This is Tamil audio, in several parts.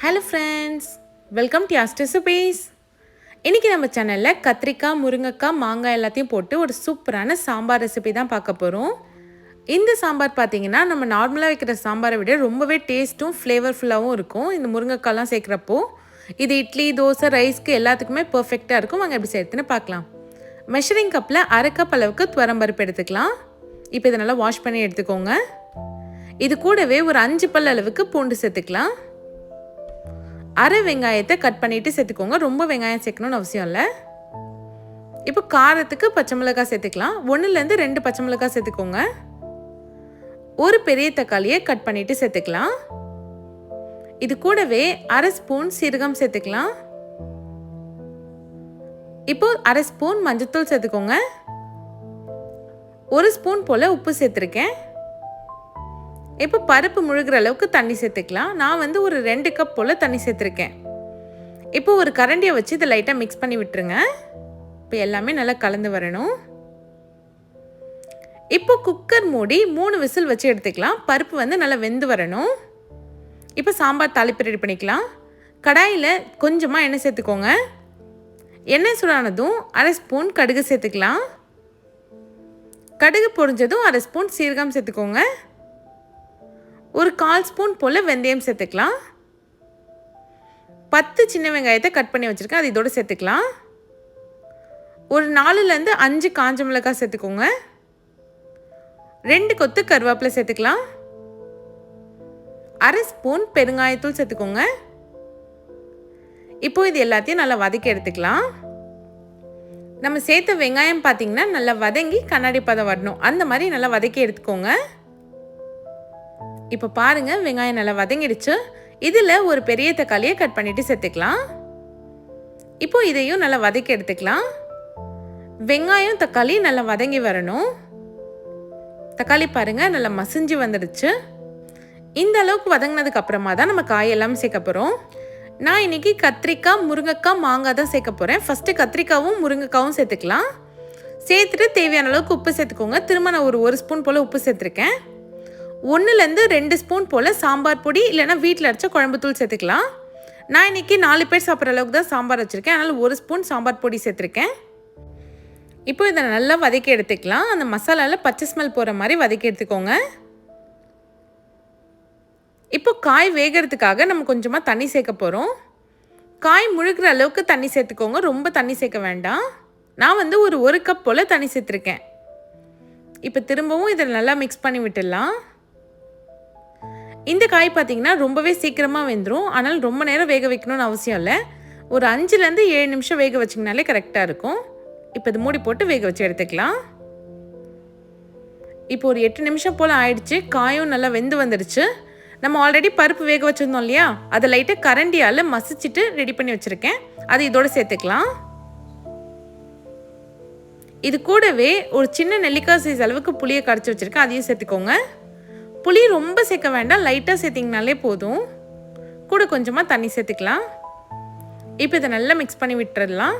Hello friends, welcome to Yaas recipes. இன்றைக்கி நம்ம சேனலில் கத்திரிக்காய், முருங்கைக்காய், மாங்காய் எல்லாத்தையும் போட்டு ஒரு சூப்பரான சாம்பார் ரெசிபி தான் பார்க்க போகிறோம். இந்த சாம்பார் பார்த்திங்கன்னா நம்ம நார்மலாக வைக்கிற சாம்பாரை விட ரொம்பவே டேஸ்ட்டும் ஃப்ளேவர்ஃபுல்லாகவும் இருக்கும். இந்த முருங்கைக்காய்லாம் சேர்க்குறப்போ இது இட்லி, தோசை, ரைஸ்க்கு எல்லாத்துக்குமே பர்ஃபெக்டாக இருக்கும். வாங்க எப்படி சேர்த்துன்னு பார்க்கலாம். மெஷரிங் கப்பில் அரை கப் அளவுக்கு துவரம்பருப்பு எடுத்துக்கலாம். இப்போ இதை நல்லா வாஷ் பண்ணி எடுத்துக்கோங்க. இது கூடவே ஒரு 5 பல் அளவுக்கு பூண்டு சேர்த்துக்கலாம். அரை வெங்காயத்தை கட் பண்ணிவிட்டு சேர்த்துக்கோங்க. ரொம்ப வெங்காயம் சேர்க்கணும்னு அவசியம் இல்லை. இப்போ காரத்துக்கு பச்சை மிளகாய் சேர்த்துக்கலாம். 1லேருந்து 2 பச்சை மிளகாய் சேர்த்துக்கோங்க. ஒரு பெரிய தக்காளியை கட் பண்ணிவிட்டு சேர்த்துக்கலாம். இது கூடவே அரை ஸ்பூன் சீரகம் சேர்த்துக்கலாம். இப்போ அரை ஸ்பூன் மஞ்சள்தூள் சேர்த்துக்கோங்க. 1 ஸ்பூன் போல் உப்பு சேர்த்துருக்கேன். இப்போ பருப்பு முழுகிற அளவுக்கு தண்ணி சேர்த்துக்கலாம். நான் ஒரு 2 கப் போல் தண்ணி சேர்த்துருக்கேன். இப்போ ஒரு கரண்டியை வச்சு இதை லைட்டாக மிக்ஸ் பண்ணி விட்டுருங்க. இப்போ எல்லாமே நல்லா கலந்து வரணும். இப்போ குக்கர் மூடி 3 விசில் வச்சு எடுத்துக்கலாம். பருப்பு நல்லா வெந்து வரணும். இப்போ சாம்பார் தாளிப்பு ரெடி பண்ணிக்கலாம். கடாயில் கொஞ்சமாக எண்ணெய் சேர்த்துக்கோங்க. எண்ணெய் சூடானதும் அரை ஸ்பூன் கடுகு சேர்த்துக்கலாம். கடுகு பொரிஞ்சதும் அரை ஸ்பூன் சீரகம் சேர்த்துக்கோங்க. ஒரு 1/4 ஸ்பூன் போல் வெந்தயம் சேர்த்துக்கலாம். 10 சின்ன வெங்காயத்தை கட் பண்ணி வச்சுருக்கேன், அது இதோடு சேர்த்துக்கலாம். ஒரு 4லேருந்து 5 காஞ்ச மிளகாய் சேர்த்துக்கோங்க. 2 கொத்து கருவேப்பிலை சேர்த்துக்கலாம். அரை ஸ்பூன் பெருங்காயத்தூள் சேர்த்துக்கோங்க. இப்போ இது எல்லாத்தையும் நல்லா வதக்கி எடுத்துக்கலாம். நம்ம சேர்த்த வெங்காயம் பார்த்திங்கன்னா நல்லா வதங்கி கண்ணாடி பதம் வரணும். அந்த மாதிரி நல்லா வதக்கி எடுத்துக்கோங்க. இப்போ பாருங்கள், வெங்காயம் நல்லா வதங்கிடுச்சு. இதில் ஒரு பெரிய தக்காளியை கட் பண்ணிவிட்டு சேர்த்துக்கலாம். இப்போ இதையும் நல்லா வதக்கி எடுத்துக்கலாம். வெங்காயம் தக்காளி நல்லா வதங்கி வரணும். தக்காளி பாருங்கள் நல்லா மசிஞ்சு வந்துடுச்சு. இந்த அளவுக்கு வதங்கினதுக்கு அப்புறமா தான் நம்ம காயெல்லாம் சேர்க்க போகிறோம். நான் இன்றைக்கி கத்திரிக்காய், முருங்கைக்காய், மாங்காய் தான் சேர்க்க போகிறேன். ஃபஸ்ட்டு கத்திரிக்காவும் முருங்கைக்காவும் சேர்த்துக்கலாம். சேர்த்துட்டு தேவையான அளவுக்கு உப்பு சேர்த்துக்கோங்க. திரும்ப நான் ஒரு ஸ்பூன் போல் உப்பு சேர்த்துருக்கேன். 1லேருந்து 2 ஸ்பூன் போல் சாம்பார் பொடி இல்லைனா வீட்டில் அரைச்ச குழம்புத்தூள் சேர்த்துக்கலாம். நான் இன்றைக்கி 4 பேர் சாப்பிட்ற அளவுக்கு தான் சாம்பார் வச்சுருக்கேன். அதனால் 1 ஸ்பூன் சாம்பார் பொடி சேர்த்துருக்கேன். இப்போ இதை நல்லா வதக்கி எடுத்துக்கலாம். அந்த மசாலாவில் பச்சை ஸ்மெல் போகிற மாதிரி வதக்கி எடுத்துக்கோங்க. இப்போ காய் வேகிறதுக்காக நம்ம கொஞ்சமாக தண்ணி சேர்க்க போகிறோம். காய் முழுகிற அளவுக்கு தண்ணி சேர்த்துக்கோங்க. ரொம்ப தண்ணி சேர்க்க வேண்டாம். நான் ஒரு கப் போல் தண்ணி சேர்த்துருக்கேன். இப்போ திரும்பவும் இதை நல்லா மிக்ஸ் பண்ணி விட்டுடலாம். இந்த காய் பார்த்திங்கன்னா ரொம்பவே சீக்கிரமாக வெந்துடும். ஆனால் ரொம்ப நேரம் வேக வைக்கணும்னு அவசியம் இல்லை. ஒரு 5லேருந்து 7 நிமிஷம் வேக வச்சிங்கனாலே கரெக்டாக இருக்கும். இப்போ இது மூடி போட்டு வேக வச்சு எடுத்துக்கலாம். இப்போ ஒரு 8 நிமிஷம் போல் ஆயிடுச்சு. காயும் நல்லா வெந்து வந்துடுச்சு. நம்ம ஆல்ரெடி பருப்பு வேக வச்சுருந்தோம் இல்லையா, அதை லைட்டாக கரண்டியால் மசிச்சுட்டு ரெடி பண்ணி வச்சுருக்கேன். அது இதோடு சேர்த்துக்கலாம். இது கூடவே ஒரு சின்ன நெல்லிக்காய் சைஸ் அளவுக்கு புளியை கரைச்சி வச்சுருக்கேன், அதையும் சேர்த்துக்கோங்க. புளி ரொம்ப சேர்க்க வேண்டாம், லைட்டாக சேர்த்திங்கனாலே போதும். கூட கொஞ்சமாக தண்ணி சேர்த்துக்கலாம். இப்போ இதை நல்லா மிக்ஸ் பண்ணி விட்டுறலாம்.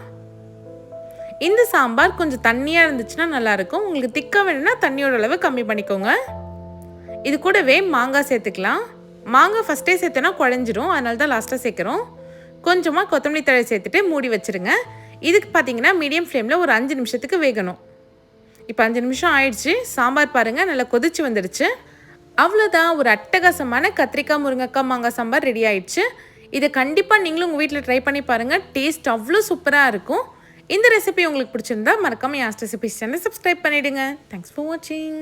இந்த சாம்பார் கொஞ்சம் தண்ணியாக இருந்துச்சுன்னா நல்லாயிருக்கும். உங்களுக்கு திக்காக வேணும்னா தண்ணியோட அளவு கம்மி பண்ணிக்கோங்க. இது கூடவே மாங்காய் சேர்த்துக்கலாம். மாங்காய் ஃபஸ்ட்டே சேர்த்தோன்னா குழஞ்சிரும், அதனால தான் லாஸ்ட்டாக சேர்க்குறோம். கொஞ்சமாக கொத்தமல்லி தழை சேர்த்துட்டு மூடி வச்சுருங்க. இதுக்கு பார்த்தீங்கன்னா மீடியம் ஃப்ளேமில் ஒரு 5 நிமிஷத்துக்கு வேகணும். இப்போ 5 நிமிஷம் ஆயிடுச்சு. சாம்பார் பாருங்கள் நல்லா கொதிச்சு வந்துடுச்சு. அவ்வளோதான், ஒரு அட்டகாசமான கத்திரிக்காய், முருங்கைக்காய், மாங்காய் சாம்பார் ரெடி ஆயிடுச்சு. இதை கண்டிப்பாக நீங்களும் உங்கள் வீட்டில் ட்ரை பண்ணி பாருங்கள். டேஸ்ட் அவ்வளோ சூப்பராக இருக்கும். இந்த ரெசிபி உங்களுக்கு பிடிச்சிருந்தா மறக்காமல் யாஸ் ரெசிபிஸ் சேனலை சப்ஸ்கிரைப் பண்ணிவிடுங்க. தேங்க்ஸ் ஃபார் வாட்சிங்.